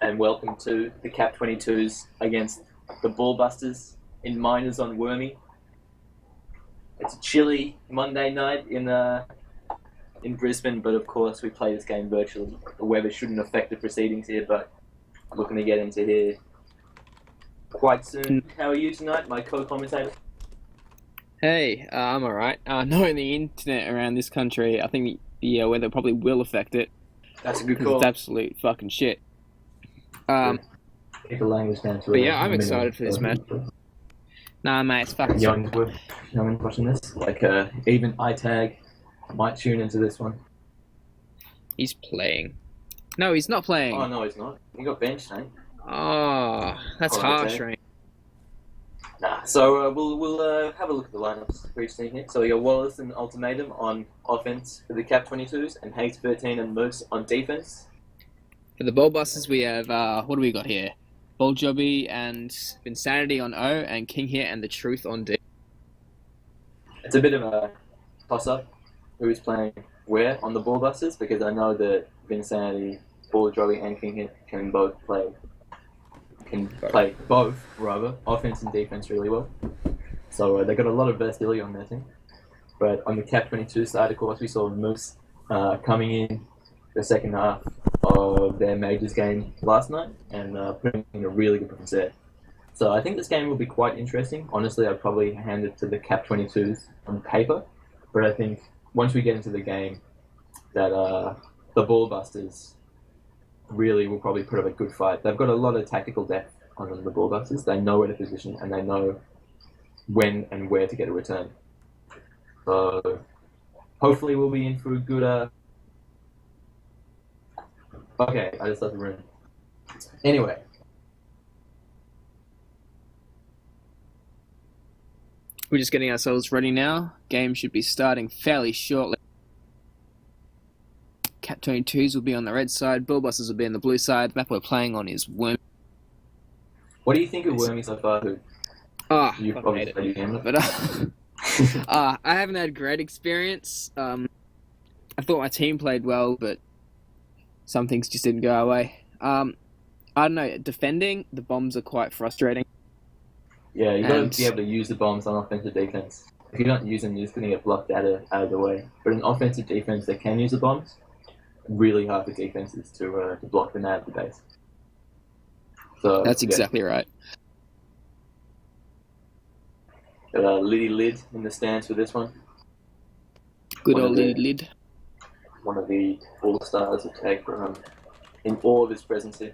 and welcome to the Cap 22's against the Ballbusters in Miners on Wormy. It's a chilly Monday night in Brisbane, but of course we play this game virtually. The weather shouldn't affect the proceedings here, but I'm looking to get into here quite soon. How are you tonight, my co-commentator? Hey, I'm alright. Knowing the internet around this country, I think the weather probably will affect it. That's a good Because call. it's absolute fucking shit. Keep the language down to But yeah, I'm excited for this match. Nah, mate, it's fucking young watching this. Like even iTag might tune into this one. He's playing. No, he's not playing. Oh no, he's not. He got benched, mate. Oh, that's harsh, right? Nah, so we'll have a look at the lineups for each team here. So we got Wallace and Ultimatum on offense for the Cap 22's, and Hayes 13 and Moose on defense. For the Ballbusters, we have what do we got here? Balljobby and Insanity on O, and King here and the Truth on D. It's a bit of a toss-up who's playing where on the Ballbusters, because I know that Insanity, Balljobby, and King here can play both, rather, offense and defense really well. So they got a lot of versatility on their team. But on the Cap 22 side, of course, we saw Moose coming in the second half of their Majors game last night and putting in a really good performance there. So I think this game will be quite interesting. Honestly, I'd probably hand it to the Cap 22s on paper. But I think once we get into the game, that the Ballbusters really will probably put up a good fight. They've got a lot of tactical depth on the Ballbusters. They know where to position and they know when and where to get a return. So hopefully we'll be in for a good... Okay, I just left the room. Anyway. We're just getting ourselves ready now. Game should be starting fairly shortly. Cap 22s will be on the red side, Ballbusters will be on the blue side. The map we're playing on is Wormy. What do you think of Wormy so far? You've obviously played your game, but I haven't had great experience. I thought my team played well, but some things just didn't go our way. I don't know, defending, the bombs are quite frustrating. Yeah, you got to be able to use the bombs on offensive defense. If you don't use them, you're just going to get blocked out of the way. But in offensive defense, they can use the bombs. Really hard for defenses to block them out of the base. So that's exactly right. Got Liddy Lid in the stands for this one. Good old Liddy Lid. One of the all-stars of tag in all of his presence here.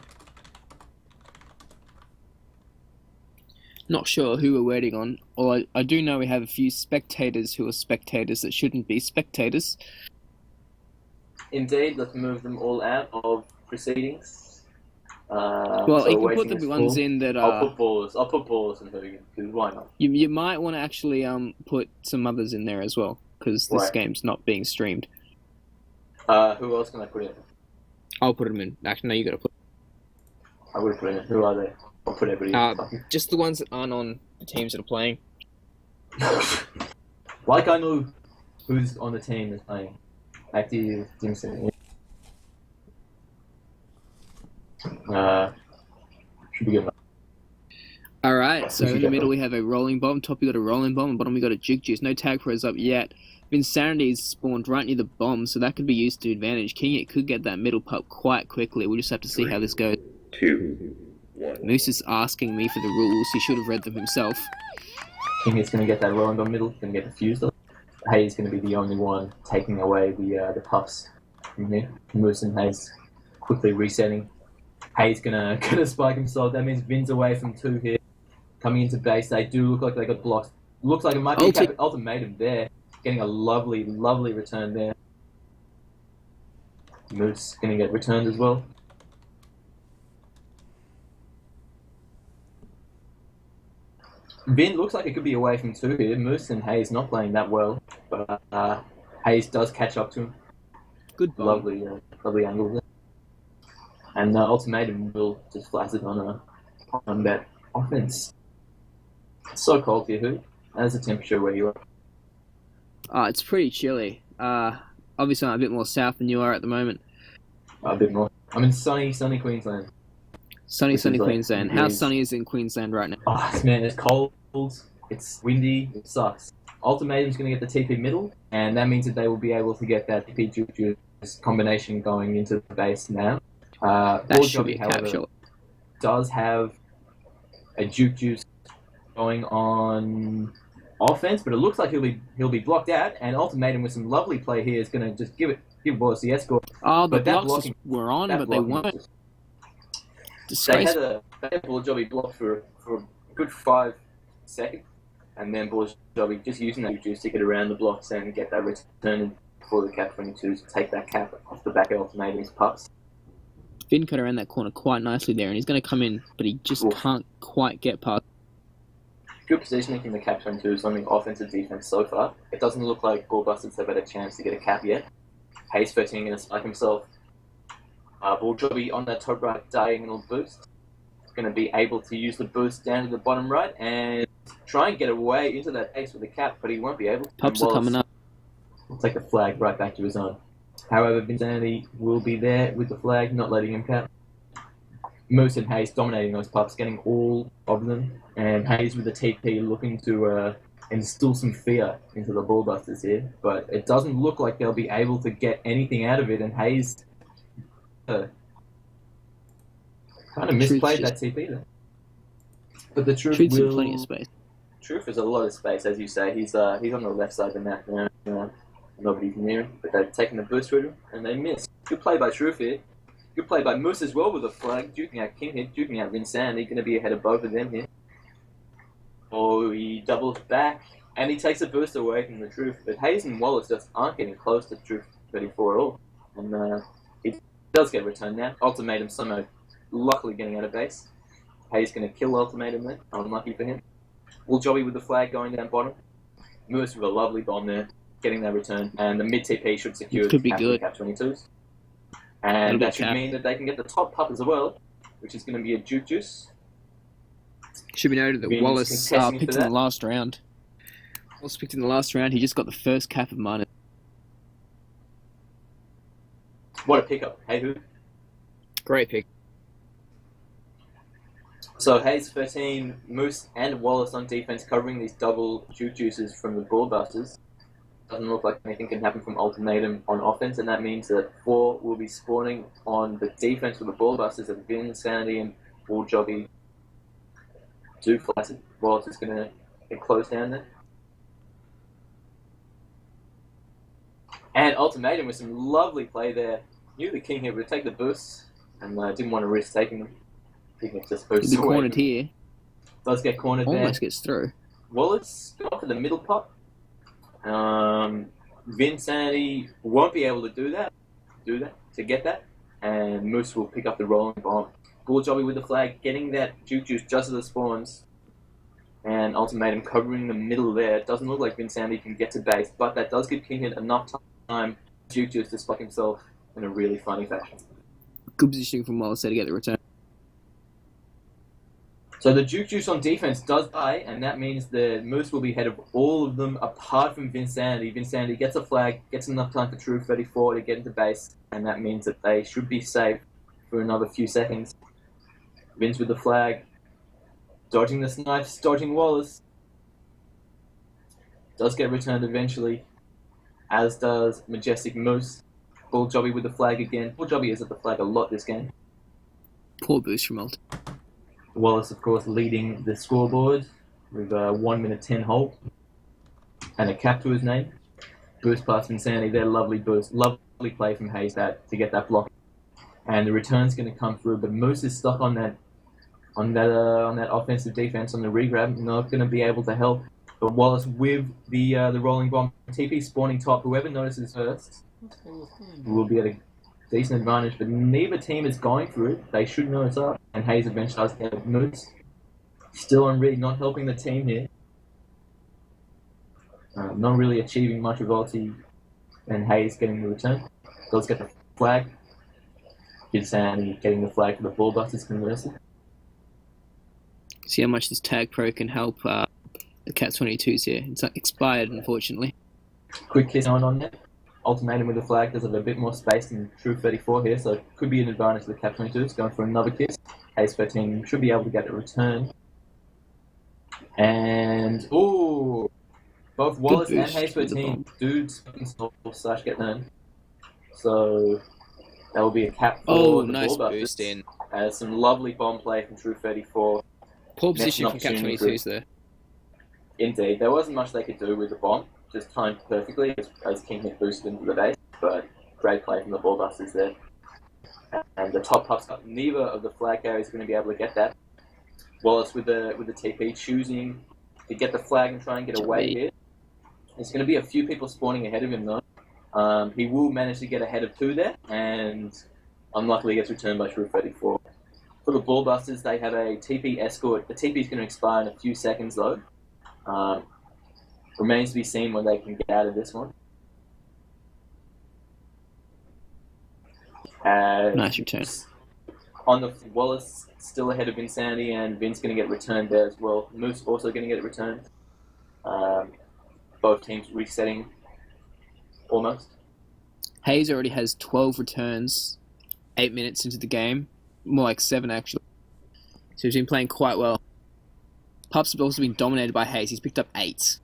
Not sure who we're waiting on. Or I do know we have a few spectators who are spectators that shouldn't be spectators. Indeed, let's move them all out of proceedings. Well, you can put the ones in that I'll put ballers in Hogan, because why not? You might want to actually put some others in there as well, because this game's not being streamed. Who else can I put in? I'll put them in. Actually, no, you gotta put. I would put in. Who are they? I'll put everybody in. Just the ones that aren't on the teams that are playing. Like I know who's on the team that's playing. Active Dimson. Should be good. Alright, so in the middle we have a rolling bomb, top we got a rolling bomb, and bottom we got a juke juice. No tag pros up yet. Insanity's spawned right near the bomb, so that could be used to advantage. King it could get that middle pup quite quickly. We'll just have to see how this goes. 2, 1. Moose is asking me for the rules. He should have read them himself. King is going to get that rolling bomb middle, going to get defused. Hayes is going to be the only one taking away the pups from here. Moose and Hayes quickly resetting. Hayes gonna spike himself. That means Vin's away from 2 here. Coming into base, they do look like they got blocked. Looks like it might be Ultimatum there. Getting a lovely, lovely return there. Moose gonna get returned as well. Vin looks like it could be away from 2 here. Moose and Hayes not playing that well, but Hayes does catch up to him. Good bomb. Lovely angle there. And Ultimatum will just flash it on that offense. It's so cold here, Who? How's the temperature where you are? It's pretty chilly. Obviously I'm a bit more south than you are at the moment. A bit more. I'm in sunny Queensland. Sunny, which sunny is, like, Queensland. How really- sunny is it in Queensland right now? Oh man, it's cold. It's windy. It sucks. Ultimatum's going to get the TP middle, and that means that they will be able to get that TP Juke Juice combination going into the base now. That should be a cap shot. Does have a Juke Juice going on offense, but it looks like he'll be blocked out. And Ultimatum with some lovely play here is going to just give Wallace the escort. Oh, the But that blocks blocking- were on, That but they blocking weren't. was- They Disgraceful. had Bullajobby blocked for a good 5 seconds, and then Bullajobby just using that juice to get around the blocks and get that return for the cap 22s to take that cap off the back of Ultimatum's pups. Finn cut around that corner quite nicely there, and he's going to come in, but he just Oof. can't quite get past. Good positioning from the cap 22s on the offensive defense so far. It doesn't look like Ballbusters have had a chance to get a cap yet. Hayes 13 going to spike himself. Bullajobby on that top right diagonal boost. Going to be able to use the boost down to the bottom right and try and get away into that ace with the cap, but he won't be able to. Pups are coming up. We'll take the flag right back to his own. However, Vinsanity will be there with the flag, not letting him cap. Moose and Hayes dominating those pups, getting all of them, and Hayes with the TP looking to instill some fear into the Ballbusters here, but it doesn't look like they'll be able to get anything out of it, and Hayes kind of misplayed that TP there. But the Truth Truth's in will... plenty of space. Truth is a lot of space, as you say. He's on the left side of the map now. Nobody can hear him, but they've taken the boost with him, and they missed. Good play by Truth here. Good play by Moose as well with the flag, duking out King here, duking out Vinsanity, going to be ahead of both of them here. Oh, he doubles back, and he takes a boost away from the Truth, but Hayes and Wallace just aren't getting close to Truth 34 at all. And he does get returned now. Ultimatum somehow luckily getting out of base. Hayes going to kill Ultimatum there, unlucky for him. Bullajobby with the flag going down bottom. Moose with a lovely bomb there, getting that return, and the mid TP should secure Could be the good. cap 22s. That'll And be that should cap. mean that they can get the top pup as well, which is going to be a Juke Juice. Should be noted that Vin's Wallace contesting picked for in the that. last round. Wallace picked in the last round. He just got the first cap of minus. What a pickup. Hey, who? Great pick. So Hayes 13, Moose and Wallace on defense covering these double Juke Juices from the Ballbusters. Doesn't look like anything can happen from Ultimatum on offense, and that means that 4 will be spawning on the defense with the Ballbusters of Vinsanity and Bullajobby. 2 flaccid. Wallace is going to get closed down there. And Ultimatum with some lovely play there. Knew the King here would take the boosts and didn't want to risk taking them. I think it's just He'll boosts be away. cornered here. Does get cornered there. Almost gets through. Wallace got for the middle pop. Vinsanity won't be able to do that, to get that, and Moose will pick up the rolling bomb. Bullajobby with the flag, getting that Juke Juice just as it spawns, and Ultimatum covering the middle there. It doesn't look like Vinsanity can get to base, but that does give Kinghead enough time Juke Juice to spot himself in a really funny fashion. Good positioning from Wallace there to get the return. So the Juke Juice on defense does die, and that means the Moose will be ahead of all of them apart from Vinsanity. Vinsanity gets a flag, gets enough time for True 34 to get into base, and that means that they should be safe for another few seconds. Vince with the flag, dodging the snipes, dodging Wallace. Does get returned eventually, as does Majestic Moose. Bullajobby with the flag again. Bullajobby is at the flag a lot this game. Poor boost from Ult. Wallace, of course, leading the scoreboard with a 1 minute 10 hold and a cap to his name. Boost past Insanity, their lovely boost. Lovely play from Hayes to get that block. And the return's going to come through, but Moose is stuck on that offensive defense on the regrab. Not going to be able to help. But Wallace with the rolling bomb. TP spawning top. Whoever notices first will be at a decent advantage, but neither team is going through it. They should know it's up. And Hayes eventually does get Moose. Still on read, not helping the team here. Not really achieving much with ulti. And Hayes getting the return. Does get the flag. Gives Sandy getting the flag for the Ballbusters conversely. See how much this Tag Pro can help the Cat 22's here. It's expired, unfortunately. Quick kiss on there. Ultimatum with the flag does have a bit more space than True 34 here, so it could be an advantage to the Cap 22s. Going for another kiss. Hayes 13 should be able to get a return. And, ooh, both Wallace and Hayes 13 do slash get turned. So that will be a cap for the nice Ballbusters. boost in. Some lovely bomb play from True 34. Poor position from Cap 22s there. Indeed, there wasn't much they could do with the bomb. Just timed perfectly as King hit boosted into the base, but great play from the Ballbusters there. And the top pups up. Neither of the flag carriers are going to be able to get that. Wallace with the TP choosing to get the flag and try and get away here. There's going to be a few people spawning ahead of him though. He will manage to get ahead of 2 there, and unluckily gets returned by True 34. For the Ballbusters, they have a TP escort. The TP is going to expire in a few seconds though. Remains to be seen when they can get out of this one. Nice return. On the Wallace, still ahead of Insanity, and Vince going to get returned there as well. Moose also going to get returned. Both teams resetting almost. Hayes already has 12 returns 8 minutes into the game. More like 7 actually. So he's been playing quite well. Pups have also been dominated by Hayes. He's picked up 8.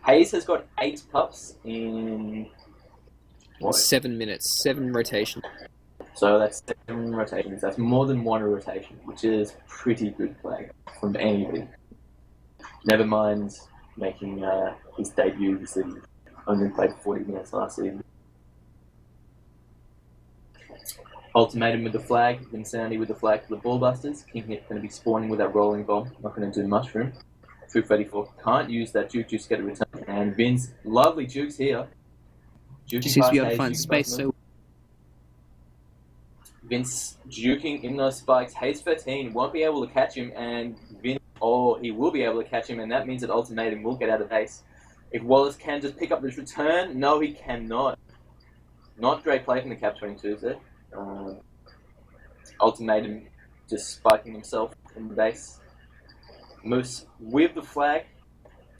Hayes has got 8 pups in 7 minutes, 7 rotations. So that's 7 rotations. That's more than 1 a rotation, which is pretty good play from anybody. Never mind making his debut this season. Only played 40 minutes last season. Ultimatum with the flag, Insanity with the flag for the Ballbusters. King Hit going to be spawning with that rolling bomb. Not going to do much for him. True 34 can't use that juke to get a return. And Vince, lovely jukes here. Just seems to be able to find space. So Vince juking in those spikes. Hayes 13 won't be able to catch him, and Vince, he will be able to catch him, and that means that Ultimatum will get out of base. If Wallace can just pick up this return, no, he cannot. Not great play from the Cap 22s there. Ultimatum just spiking himself in the base. Moose with the flag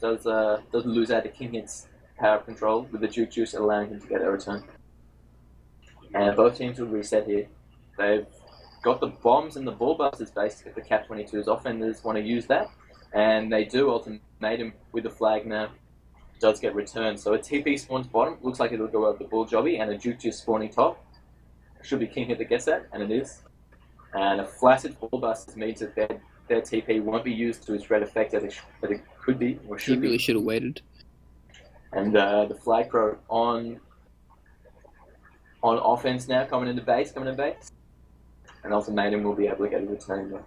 does lose out to King Hit's power of control with the juke juice allowing him to get a return. And both teams will reset here. They've got the bombs in the Ballbusters base if the Cap 22's offenders want to use that, and they do. Ultimatum with the flag now does get returned. So a TP spawns bottom, looks like it'll go over the Bull Jobby, and a juke juice spawning top. Should be King Hit that gets that, and it is. And a flaccid Ballbusters means that their TP won't be used to its red effect as it could be, or should be. He really should have waited. And the flag pro on offense now, coming into base. And Ultimatum will be able to get a return there.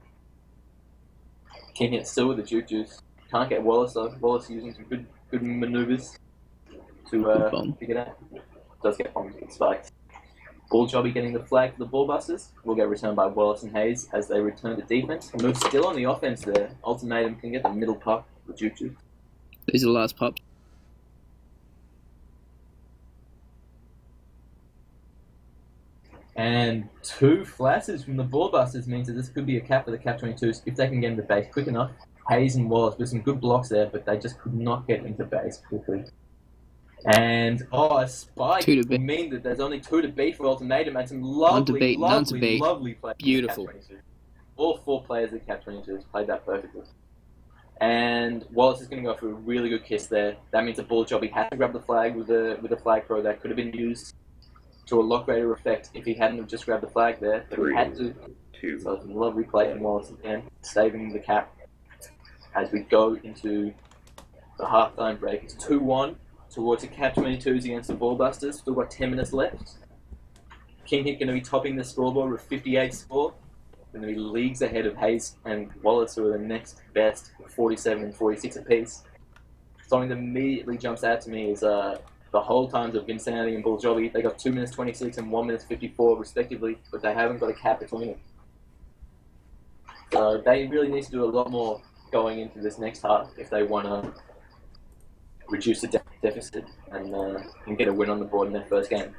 King Hit still with the juke juice. Can't get Wallace though. Wallace using some good maneuvers to get out. Does get bombs with spikes. Bull Jobby getting the flag for the Ballbusters will get returned by Wallace and Hayes as they return to defense. Move still on the offense there. Ultimatum can get the middle puck with juke juice. These are the last pups. And 2 flashes from the Ballbusters means that this could be a cap for the Cap 22s if they can get into base quick enough. Hayes and Wallace with some good blocks there, but they just could not get into base quickly. And a spike would mean that there's only 2 to beat for Ultimatum, and some lovely play. Beautiful. All 4 players of Cap 22s played that perfectly. And Wallace is going to go for a really good kiss there. That means the Bull Jobby had to grab the flag with the flag throw that could have been used to a lot greater effect if he hadn't have just grabbed the flag there, but he had to. So it's a lovely play from Wallace again, saving the Cap as we go into the halftime break. It's 2-1 towards the Cap 22s against the Ballbusters. Still got 10 minutes left. King Hit going to be topping the scoreboard with 58 score. Going to be leagues ahead of Hayes and Wallace, who are the next best, 47 and 46 apiece. Something that immediately jumps out to me is the whole times of Insanity and Bull Jobby. They got 2 minutes 26 and 1 minute 54 respectively, but they haven't got a cap between them. So they really need to do a lot more going into this next half if they want to reduce the deficit and get a win on the board in their first game.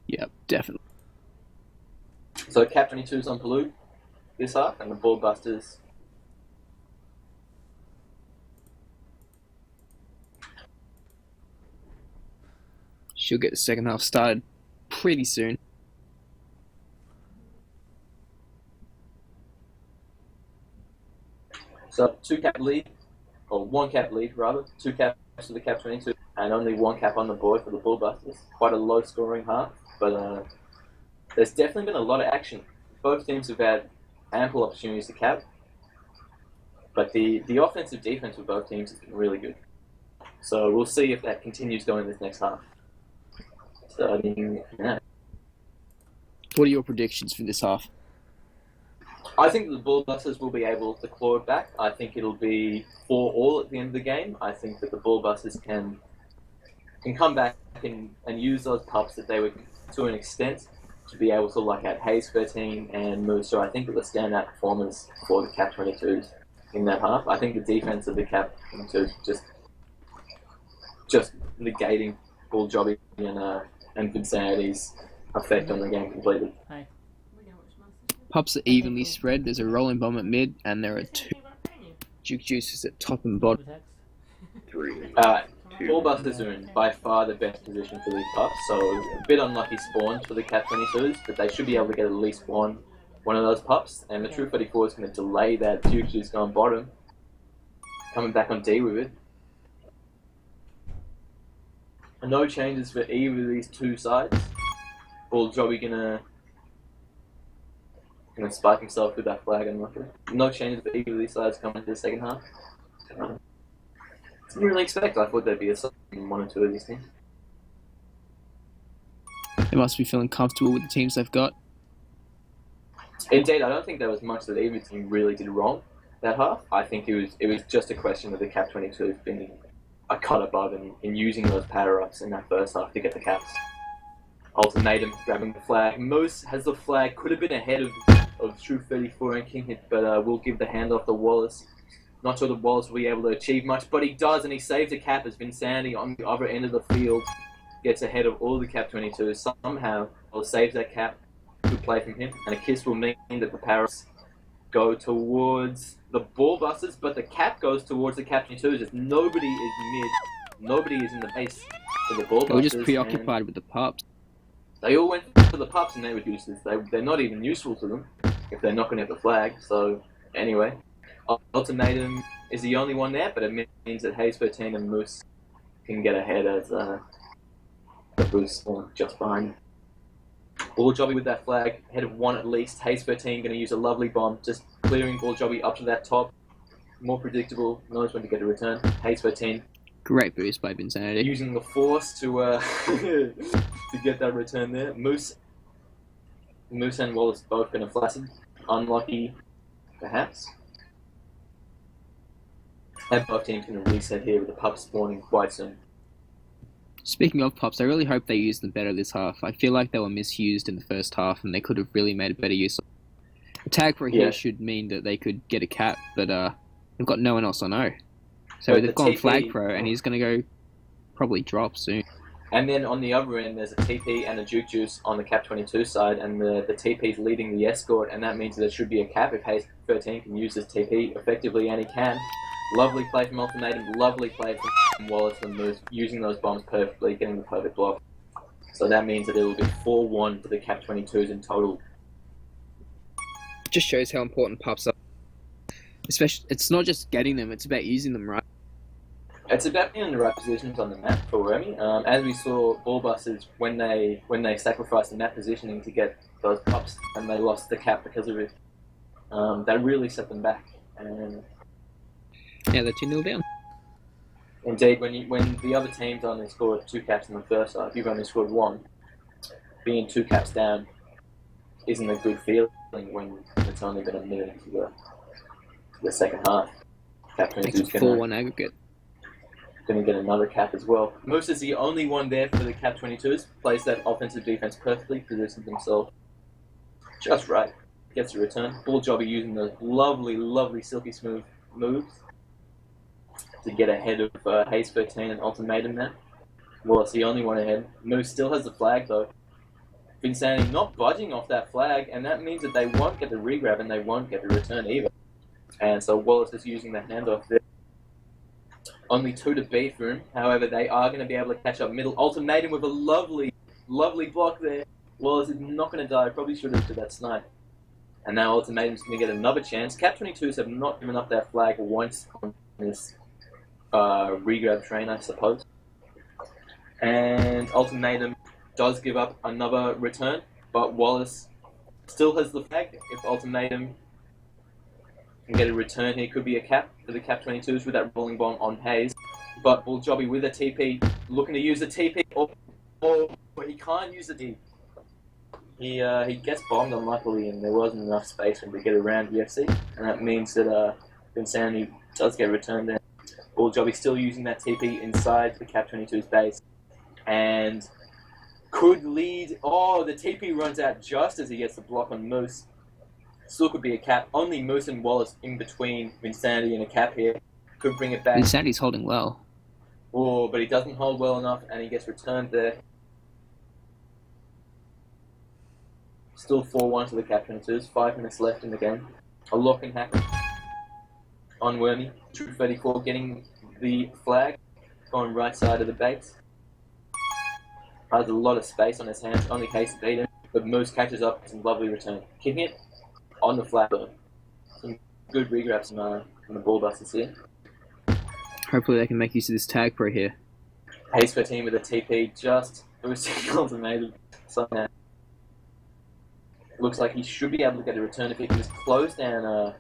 Yep, definitely. So Cap 22's on Paloo this half, and the Ballbusters she'll get the second half started pretty soon. So 2-cap lead, or 1-cap lead rather, 2 caps for the cap 22, and only 1 cap on the board for the Ballbusters. Quite a low scoring half, but there's definitely been a lot of action. Both teams have had ample opportunities to cap, but the offensive defense for both teams has been really good. So we'll see if that continues going this next half. Starting now. What are your predictions for this half? I think the Ballbusters will be able to claw it back. I think it'll be 4-4 at the end of the game. I think that the Ballbusters can come back and use those pups that they were to an extent to be able to lock out Hayes 13 and Moose. So I think it was standout performance for the Cap 22s in that half. I think the defense of the Cap 22s just negating Ball Jobby and Vinsanity's effect on the game completely. Pups are evenly spread. There's a rolling bomb at mid, and there are 2 Juke Juices at top and bottom. 3. Ballbusters are in by far the best position for these pups, so a bit unlucky spawns for the Cap 22s, but they should be able to get at least one of those pups, and the True 34 is going to delay that Juke Juice going bottom, coming back on D with it. No changes for either of these two sides. Ball Jobby gonna spike himself with that flag and rocket. No changes for either of these sides coming into the second half. Didn't really expect. I thought there'd be a 1 or 2 of these teams. They must be feeling comfortable with the teams they've got. Indeed, I don't think there was much that either team really did wrong that half. I think it was just a question of the Cap 22 being a cut above in using those power-ups in that first half to get the caps. Ultimatum, grabbing the flag. Moose has the flag, could have been ahead of True 34 and King Hit, but we'll give the handoff to Wallace. Not sure that Wallace will be able to achieve much, but he does, and he saves a cap as Vinsani on the other end of the field gets ahead of all the Cap 22s. Somehow, Wallace saves that cap. Good play from him, and a kiss will mean that the power-ups go towards the Ballbusters, but the cap goes towards the Cap 22s as nobody is mid, nobody is in the base for the Ballbusters. They were just preoccupied with the pups. They all went for the pups and they were useless. They're not even useful to them if they're not going to have the flag. So, anyway, Ultimatum is the only one there, but it means that Hayes 13 and Moose can get ahead as the Boost just behind him. Ball Jobby with that flag, ahead of 1 at least. Hayes 13 going to use a lovely bomb, just clearing Ball Jobby up to that top. More predictable, knows when to get a return. Hayes 13. Great boost by Vinsani. Using the force to to get that return there. Moose and Wallace both going to flaccid. Unlucky, perhaps. And both teams going to reset here with the pups spawning quite soon. Speaking of pups, I really hope they use them better this half. I feel like they were misused in the first half and they could have really made a better use of them. A tag pro here should mean that they could get a cap, but they've got no one else on O. So they've gone TP, flag pro and he's going to go probably drop soon. And then on the other end, there's a TP and a Juke Juice on the Cap 22 side, and the TP's leading the escort, and that means that there should be a cap if Hayes 13 can use his TP effectively, and he can. Lovely play from Ultimatum, lovely play from Wallace and Moose, using those bombs perfectly, getting the perfect block. So that means that it will be 4-1 for the Cap 22s in total. It just shows how important pups are. Especially, it's not just getting them, it's about using them right. It's about being in the right positions on the map for Remy. As we saw, Ballbusters, when they sacrificed the map positioning to get those pups and they lost the cap because of it, that really set them back. And yeah, they're 2-0 down. Indeed, when the other teams only scored 2 caps in the first half, you've only scored 1. Being 2 caps down isn't a good feeling when it's only been a minute into the second half. Cap 22 is 4-1 aggregate. Going to get another cap as well. Moose is the only one there for the Cap 22s. Plays that offensive defense perfectly, positions himself just right. Gets a return. Ball Jobby using those lovely, lovely silky smooth moves to get ahead of Hayes 13 and Ultimatum there. Well, it's the only one ahead. Moose still has the flag though. Vinsani not budging off that flag, and that means that they won't get the regrab and they won't get the return either. And so Wallace is using the handoff there. Only 2 to beat for him. However, they are going to be able to catch up middle. Ultimatum with a lovely, lovely block there. Wallace is not going to die. Probably should have to that snipe. And now Ultimatum's going to get another chance. Cap 22's have not given up their flag once on this regrab train, I suppose. And Ultimatum does give up another return, but Wallace still has the flag. If Ultimatum can get a return here, could be a cap for the Cap 22's with that rolling bomb on Hayes. But Bulljobby with a TP, looking to use the TP, or he can't use the TP. He gets bombed unluckily, and there wasn't enough space for him to get around the FC, and that means that Insanity does get returned there. Bulljobby still using that TP inside the Cap 22's base, and could lead. Oh, the TP runs out just as he gets the block on Moose. Still could be a cap. Only Moose and Wallace in between Insanity and a cap here. Could bring it back. Insanity's holding well. Oh, but he doesn't hold well enough, and he gets returned there. Still 4-1 to the Cap 22's. 5 minutes left in the game. A lock and hack on Wormy. True 34 getting the flag. Going right side of the base. Has a lot of space on his hands. Only Case to beat him. But Moose catches up. Some lovely return. Kicking it on the flat though. Some good regrabs from the Ballbusters here. Hopefully they can make use of this tag pro here. Pace for team with a TP just boosting Ultimatum somehow. Looks like he should be able to get a return if he can just close down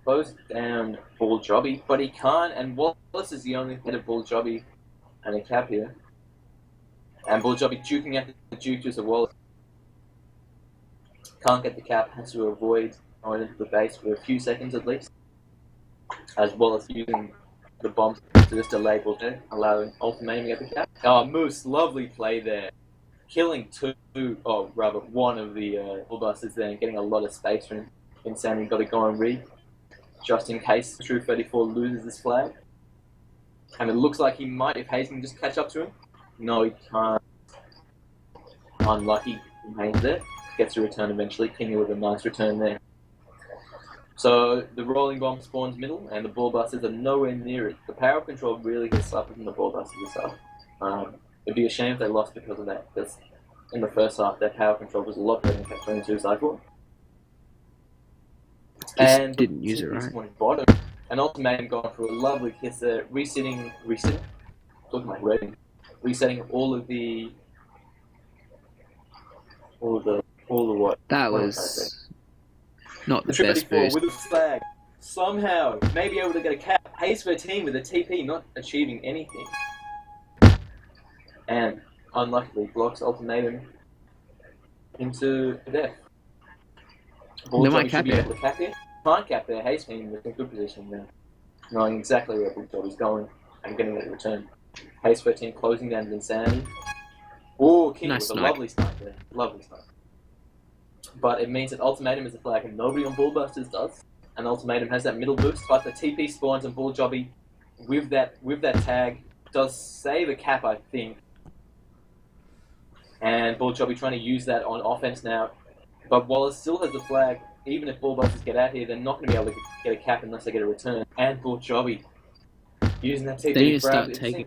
Bulljobby, but he can't, and Wallace is the only head of Bulljobby and a cap here. And Bulljobby juking at the juke of Wallace. Can't get the cap, has to avoid going into the base for a few seconds at least. As Wallace using the bombs to just delay Bulljobby, allowing Ultimatum to get the cap. Oh, Moose, lovely play there. Killing one of the Ballbusters there and getting a lot of space for him. Insanity got to go and read, just in case True 34 loses this flag. And it looks like he might, if Hayes can just catch up to him. No, he can't. Unlucky, Hayes there. Gets a return eventually. Kingy with a nice return there. So the rolling bomb spawns middle, and the Ballbusters are nowhere near it. The power control really gets suffered from the Ballbusters this half. It'd be a shame if they lost because of that, because in the first half, their power control was a lot better than Cap 22's, I thought. And didn't use it right. Bottom, and Ultimatum going for a lovely kiss there, resetting, looking like rating, resetting all the what? That was not the best boost. With a flag, somehow, maybe able to get a cap. Hayes for a team with a TP, not achieving anything. And unluckily blocks Ultimatum into death. They might cap here. Can't cap there. Hayes being in a good position there, knowing exactly where Bulljobby's going and getting it returned. Hayes 13 closing down Insanity. Oh, King nice with a lovely snipe there. Lovely snipe. But it means that Ultimatum is a flag and nobody on Ballbusters does. And Ultimatum has that middle boost, but the TP spawns and Bulljobby with that tag does save a cap, I think. And Bulljobby trying to use that on offense now. But Wallace still has the flag. Even if Ballbusters get out here, they're not going to be able to get a cap unless they get a return. And Bulljobby using that TP. They need to start taking.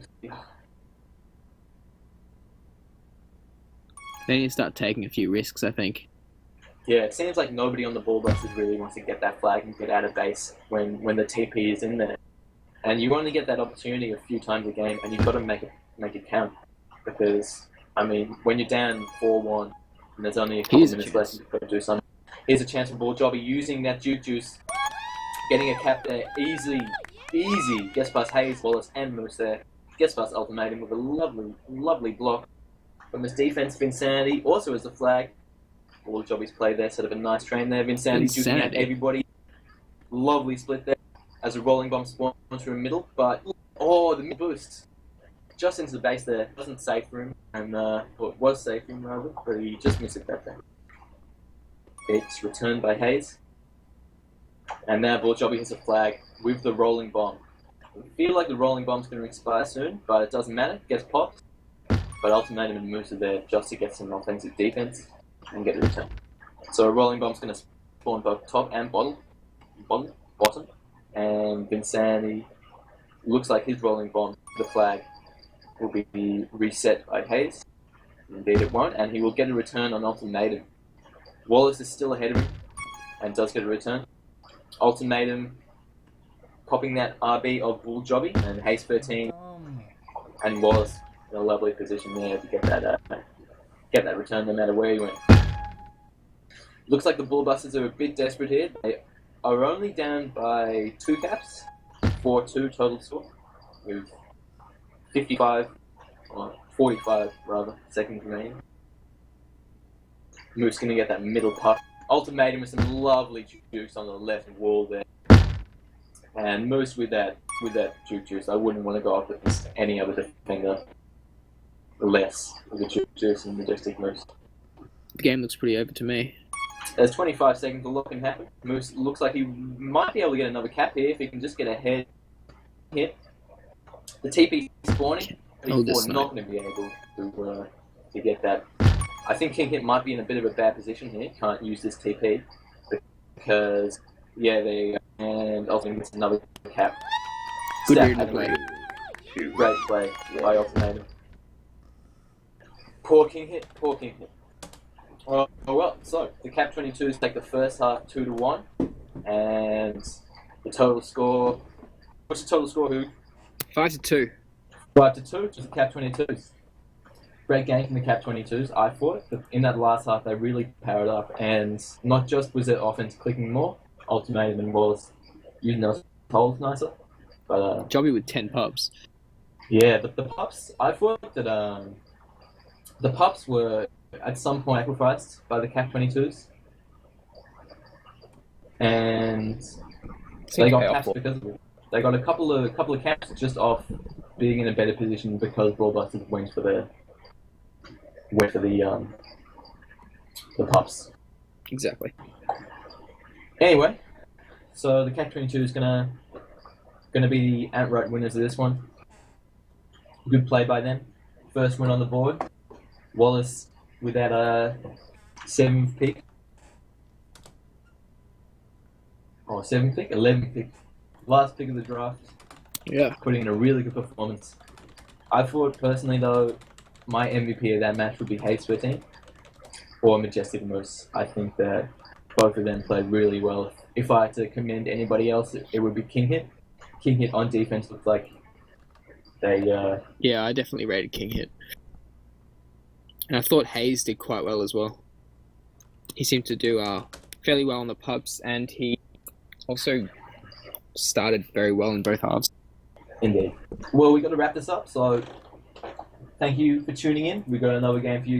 They need to start taking a few risks, I think. Yeah, it seems like nobody on the Ballbusters really wants to get that flag and get out of base when the TP is in there. And you only get that opportunity a few times a game, and you've got to make it count. Because, I mean, when you're down 4-1, and there's only a couple minutes left, you've got to do something. Here's a chance for Bulljobby using that juice, getting a cap there, easy. Gets past Hayes, Wallace, and Moose there. Gets past Ultimatum with a lovely block from his defense. Insanity also has the flag. Bulljobby's play there, sort of a nice train there. Insanity juicing out everybody. Lovely split there as a rolling bomb spawns through the middle, but the mid boost just into the base there. Wasn't safe for him, and it was safe for him rather, but he just missed it that time. It's returned by Hayes. And now Bulljobby has a flag with the rolling bomb. I feel like the rolling bomb's going to expire soon, but it doesn't matter. It gets popped. But Ultimatum and Moose are there just to get some offensive defense and get a return. So a rolling bomb's going to spawn both top and bottom. And Insanity looks like his rolling bomb, the flag, will be reset by Hayes. Indeed it won't, and he will get a return on Ultimatum. Wallace is still ahead of him and does get a return. Ultimatum popping that RB of Bull Jobby, and Hayes 13 and Wallace in a lovely position there to get that return no matter where he went. Looks like the Ballbusters are a bit desperate here. They are only down by 2 caps, 4-2 total score, with 55, or 45 rather, seconds remaining. Moose going to get that middle puck. Ultimatum with some lovely jukes on the left wall there. And Moose with that juke, I wouldn't want to go up against any other defender less with the juice and Majestic Moose. The game looks pretty over to me. There's 25 seconds to look and happen. Moose looks like he might be able to get another cap here if he can just get a head hit. The TP spawning. He's not going to be able to get that. I think King Hit might be in a bit of a bad position here. Can't use this TP because and ultimately gets another cap. Good play. Great play by Ultimatum. Poor King Hit. Oh well, so the Cap 22's take the first half 2-1, and the total score. What's the total score, Who? 5-2. 5-2 to the Cap 22's. Great game from the Cap 22's, I thought. But in that last half, they really powered up, and not just was their offense clicking more, Ultimatum and Wallace using those holes nicer, but Jobby with 10 pubs. Yeah, the pups. I thought that the pups were at some point sacrificed by the Cap 22's, and they got caps because of it. They got a couple of caps just off being in a better position because Ballbusters went for the pups. Exactly. Anyway, so the Cap 22 is gonna be the outright winners of this one. Good play by them. First win on the board. Wallace with that 7th pick. Or 7th pick? 11th pick. Last pick of the draft. Yeah. Putting in a really good performance. I thought personally though, my MVP of that match would be Hayes 13 or Majestic Moose. I think that both of them played really well. If I had to commend anybody else, it would be King Hit. King Hit on defense looked like they... Yeah, I definitely rated King Hit. And I thought Hayes did quite well as well. He seemed to do fairly well on the pubs, and he also started very well in both halves. Indeed. Well, we've got to wrap this up, so thank you for tuning in. We've got another game for you